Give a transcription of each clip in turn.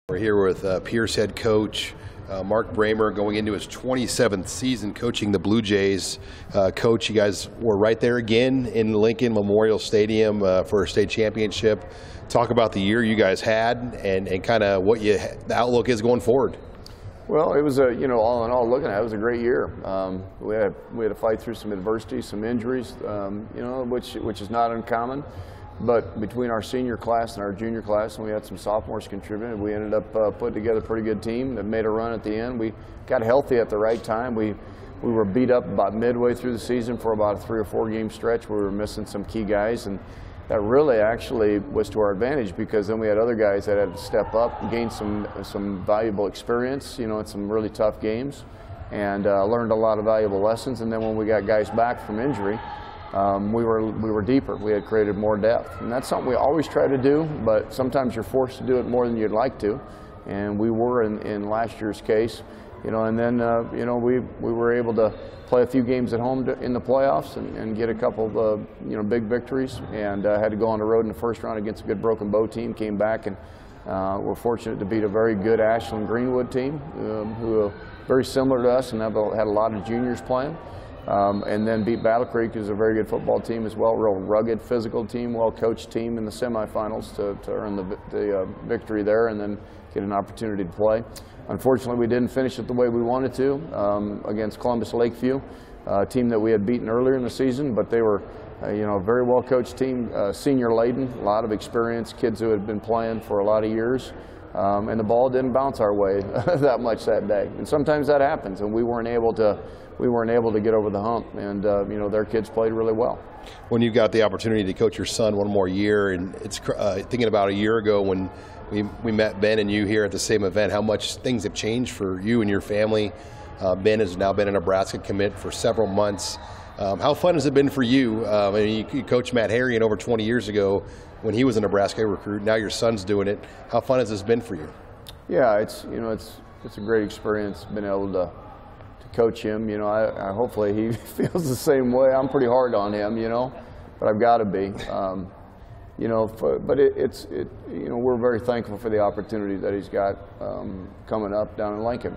We're here with Pierce head coach Mark Brahmer, going into his 27th season coaching the Blue Jays. Coach, you guys were right there again in Lincoln Memorial Stadium for a state championship. Talk about the year you guys had and kind of what the outlook is going forward. Well, it was all in all, looking at it, it was a great year. We had to fight through some adversity, some injuries, which is not uncommon. But between our senior class and our junior class, and we had some sophomores contributing, we ended up putting together a pretty good team that made a run at the end. We got healthy at the right time. We were beat up about midway through the season for about a 3 or 4 game stretch where we were missing some key guys, and that really actually was to our advantage, because then we had other guys that had to step up, gain some valuable experience, in some really tough games, and learned a lot of valuable lessons. And then when we got guys back from injury, we were deeper. We had created more depth, and that's something we always try to do, but sometimes you're forced to do it more than you'd like to, and we were in last year's case. And then we were able to play a few games at home in the playoffs and get a couple of big victories, and had to go on the road in the first round against a good Broken Bow team. Came back and were fortunate to beat a very good Ashland Greenwood team, who are very similar to us and had a lot of juniors playing. And then beat Battle Creek, who's a very good football team as well, real rugged, physical team, well-coached team in the semifinals to earn the victory there and then get an opportunity to play. Unfortunately, we didn't finish it the way we wanted to against Columbus Lakeview, a team that we had beaten earlier in the season, but they were a very well-coached team, senior-laden, a lot of experience, kids who had been playing for a lot of years. And the ball didn't bounce our way that much that day. And sometimes that happens, and we weren't able to get over the hump. And their kids played really well. When you got the opportunity to coach your son one more year, and it's thinking about a year ago when we met Ben and you here at the same event, how much things have changed for you and your family. Ben has now been a Nebraska commit for several months. How fun has it been for you? You coached Matt Harrion over 20 years ago when he was a Nebraska recruit. Now your son's doing it. How fun has this been for you? Yeah, it's a great experience being able to coach him. I hopefully he feels the same way. I'm pretty hard on him, but I've got to be. We're very thankful for the opportunity that he's got coming up down in Lincoln.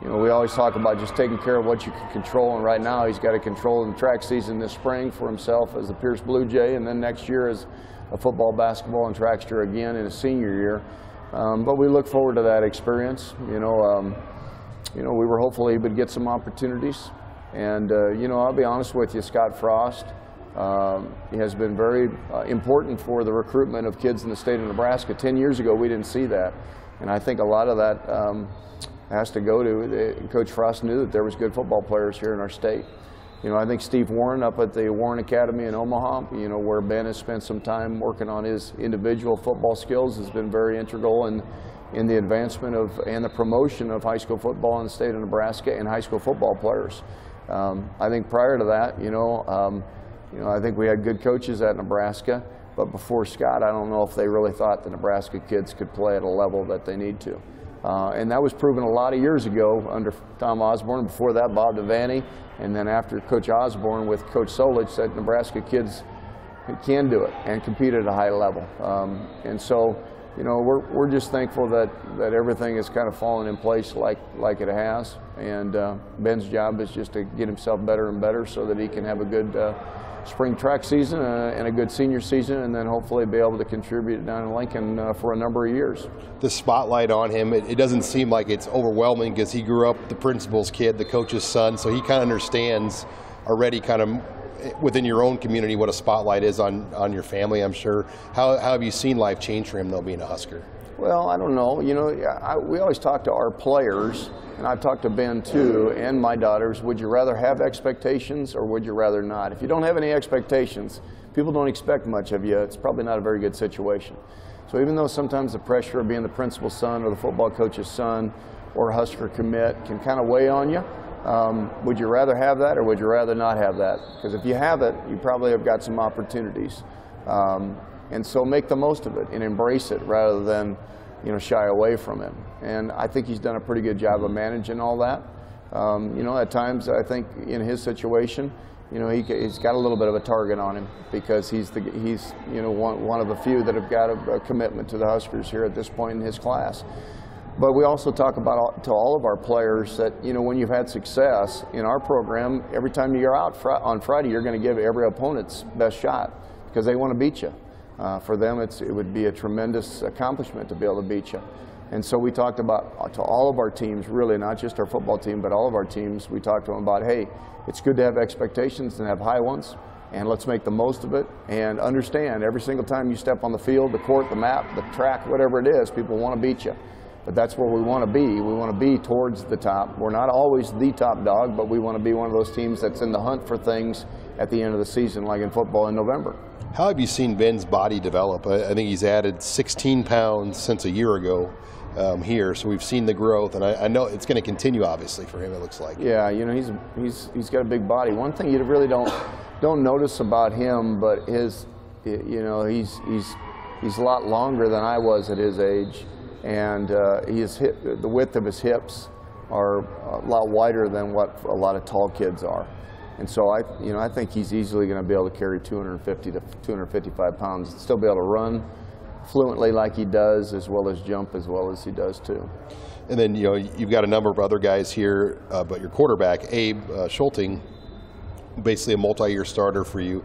We always talk about just taking care of what you can control, and right now he's got to control the track season this spring for himself as the Pierce Blue Jay, and then next year as a football, basketball, and trackster again in his senior year. But we look forward to that experience. We were hopeful he would get some opportunities, and I'll be honest with you, Scott Frost, he has been very important for the recruitment of kids in the state of Nebraska. 10 years ago, we didn't see that, and I think a lot of that has to go to Coach Frost knew that there was good football players here in our state. I think Steve Warren up at the Warren Academy in Omaha, where Ben has spent some time working on his individual football skills, has been very integral in the advancement of and the promotion of high school football in the state of Nebraska and high school football players. I think prior to that, I think we had good coaches at Nebraska, but before Scott, I don't know if they really thought the Nebraska kids could play at a level that they need to. And that was proven a lot of years ago under Tom Osborne. Before that, Bob Devaney, and then after Coach Osborne with Coach Solich said Nebraska kids can do it and compete at a high level. And so, we're just thankful that everything has kind of fallen in place like it has. And Ben's job is just to get himself better and better so that he can have a good spring track season and a good senior season, and then hopefully be able to contribute down in Lincoln for a number of years. The spotlight on him, it doesn't seem like it's overwhelming because he grew up the principal's kid, the coach's son, so he kind of understands already kind of within your own community what a spotlight is on your family, I'm sure. How have you seen life change for him, though, being a Husker? Well, I don't know. We always talk to our players, and I've talked to Ben too, and my daughters, would you rather have expectations or would you rather not? If you don't have any expectations, people don't expect much of you, it's probably not a very good situation. So even though sometimes the pressure of being the principal's son or the football coach's son or a Husker commit can kind of weigh on you, would you rather have that or would you rather not have that? Because if you have it, you probably have got some opportunities. And so make the most of it and embrace it rather than shy away from it. And I think he's done a pretty good job of managing all that. At times I think in his situation, You know, he's got a little bit of a target on him because he's you know, one of the few that have got a commitment to the Huskers here at this point in his class. But we also talk about to all of our players that, you know, when you've had success in our program, every time you're out on Friday, you're going to give every opponent's best shot because they want to beat you. For them, it would be a tremendous accomplishment to be able to beat you. And so we talked about, to all of our teams, really, not just our football team, but all of our teams, we talked to them about, hey, it's good to have expectations and have high ones, and let's make the most of it, and understand every single time you step on the field, the court, the map, the track, whatever it is, people want to beat you. But that's where we want to be. We want to be towards the top. We're not always the top dog, but we want to be one of those teams that's in the hunt for things at the end of the season, like in football in November. How have you seen Ben's body develop? I think he's added 16 pounds since a year ago here, so we've seen the growth, and I know it's going to continue, obviously, for him, it looks like. Yeah, you know, he's got a big body. One thing you really don't notice about him, but you know, he's a lot longer than I was at his age. And the width of his hips are a lot wider than what a lot of tall kids are. And so I think he's easily going to be able to carry 250 to 255 pounds and still be able to run fluently like he does, as well as jump as well as he does too. And then, you know, you've got a number of other guys here, but your quarterback, Abe Schulting, basically a multi-year starter for you.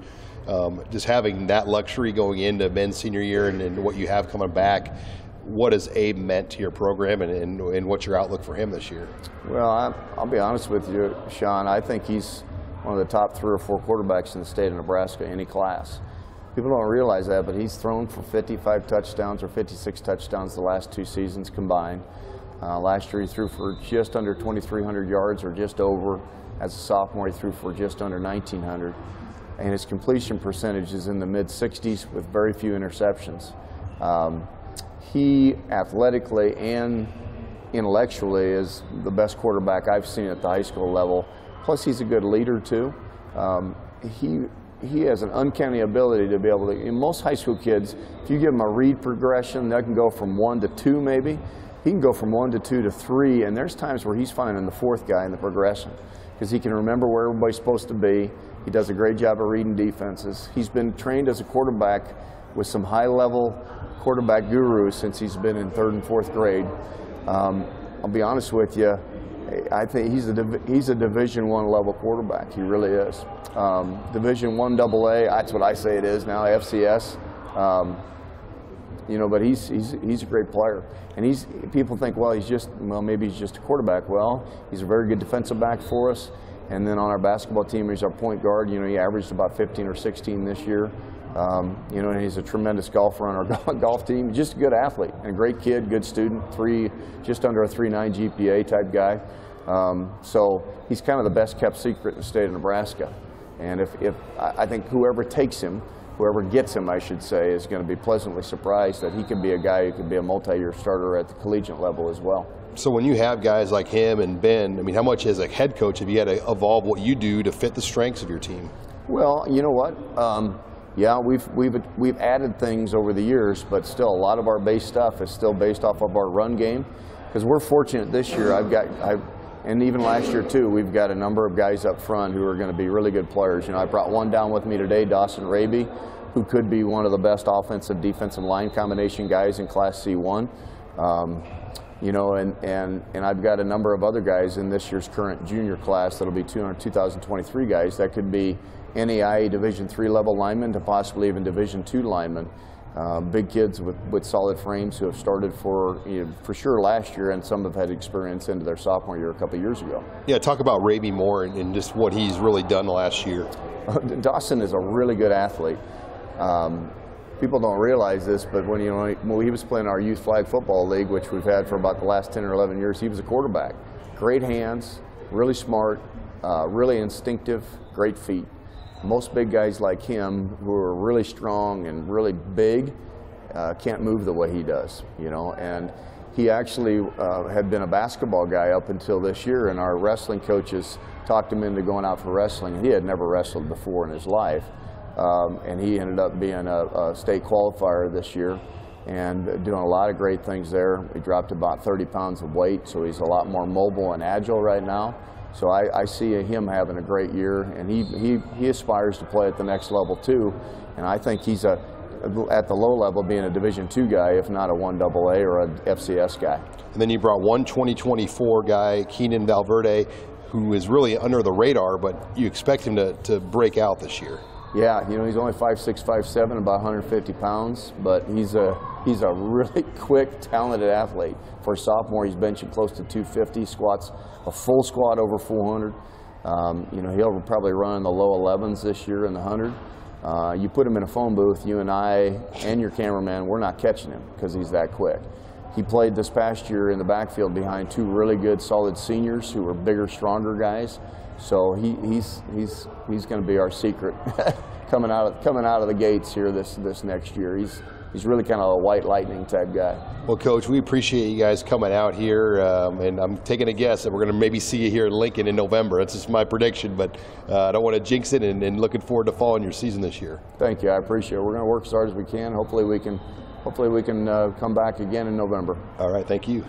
Just having that luxury going into Ben's senior year and what you have coming back, what has Abe meant to your program, and what's your outlook for him this year? Well, I'll be honest with you, Sean. I think he's one of the top 3 or 4 quarterbacks in the state of Nebraska, any class. People don't realize that, but he's thrown for 55 touchdowns or 56 touchdowns the last 2 seasons combined. Last year he threw for just under 2,300 yards or just over. As a sophomore, he threw for just under 1,900. And his completion percentage is in the mid-60s with very few interceptions. He athletically and intellectually is the best quarterback I've seen at the high school level. Plus, he's a good leader too. He has an uncanny ability to be able to. In most high school kids, if you give them a read progression, they can go from 1 to 2 maybe. He can go from 1 to 2 to 3, and there's times where he's finding the 4th guy in the progression because he can remember where everybody's supposed to be. He does a great job of reading defenses. He's been trained as a quarterback with some high-level quarterback gurus since he's been in 3rd and 4th grade. I'll be honest with you, I think he's a Division I level quarterback. He really is. Division I AA, that's what I say it is now, FCS. You know, but he's a great player. And people think, well, maybe he's just a quarterback. Well, he's a very good defensive back for us. And then on our basketball team, he's our point guard. You know, he averaged about 15 or 16 this year. You know, and he's a tremendous golfer on our golf team. Just a good athlete and a great kid, good student, just under a 3.9 GPA type guy. So he's kind of the best kept secret in the state of Nebraska. And I think whoever takes him, whoever gets him, I should say, is going to be pleasantly surprised that he could be a guy who could be a multi-year starter at the collegiate level as well. So when you have guys like him and Ben, I mean, how much as a head coach have you had to evolve what you do to fit the strengths of your team? Well, you know what? Yeah, we've added things over the years, but still a lot of our base stuff is still based off of our run game. Because we're fortunate this year, and even last year too, we've got a number of guys up front who are going to be really good players. You know, I brought one down with me today, Dawson Raby, who could be one of the best offensive defensive line combination guys in Class C1. You know, and I've got a number of other guys in this year's current junior class that'll be 2023 guys that could be NAIA Division III level linemen to possibly even Division II linemen. Big kids with solid frames who have started for sure last year, and some have had experience into their sophomore year a couple of years ago. Yeah, talk about Raby more and just what he's really done the last year. Dawson is a really good athlete. People don't realize this, but when he was playing our youth flag football league, which we've had for about the last 10 or 11 years, he was a quarterback. Great hands, really smart, really instinctive, great feet. Most big guys like him, who are really strong and really big, can't move the way he does, you know. And he actually had been a basketball guy up until this year, and our wrestling coaches talked him into going out for wrestling. He had never wrestled before in his life. And he ended up being a state qualifier this year and doing a lot of great things there. He dropped about 30 pounds of weight, so he's a lot more mobile and agile right now. So I see him having a great year, and he aspires to play at the next level too. And I think he's at the low level being a Division II guy, if not a 1AA or a FCS guy. And then you brought one 2024 guy, Keenan Valverde, who is really under the radar, but you expect him to break out this year. Yeah, you know, he's only 5'6", 5'7", about 150 pounds, but he's a really quick, talented athlete. For a sophomore, he's benching close to 250, squats a full squat over 400. You know, he'll probably run in the low 11s this year in the 100. You put him in a phone booth, you and I and your cameraman, we're not catching him because he's that quick. He played this past year in the backfield behind two really good, solid seniors who are bigger, stronger guys. So he's going to be our secret coming out of the gates here this next year. He's really kind of a white lightning type guy. Well, Coach, we appreciate you guys coming out here, and I'm taking a guess that we're going to maybe see you here in Lincoln in November. That's just my prediction, but I don't want to jinx it, and looking forward to following your season this year. Thank you. I appreciate it. We're going to work as hard as we can. Hopefully we can come back again in November. All right. Thank you.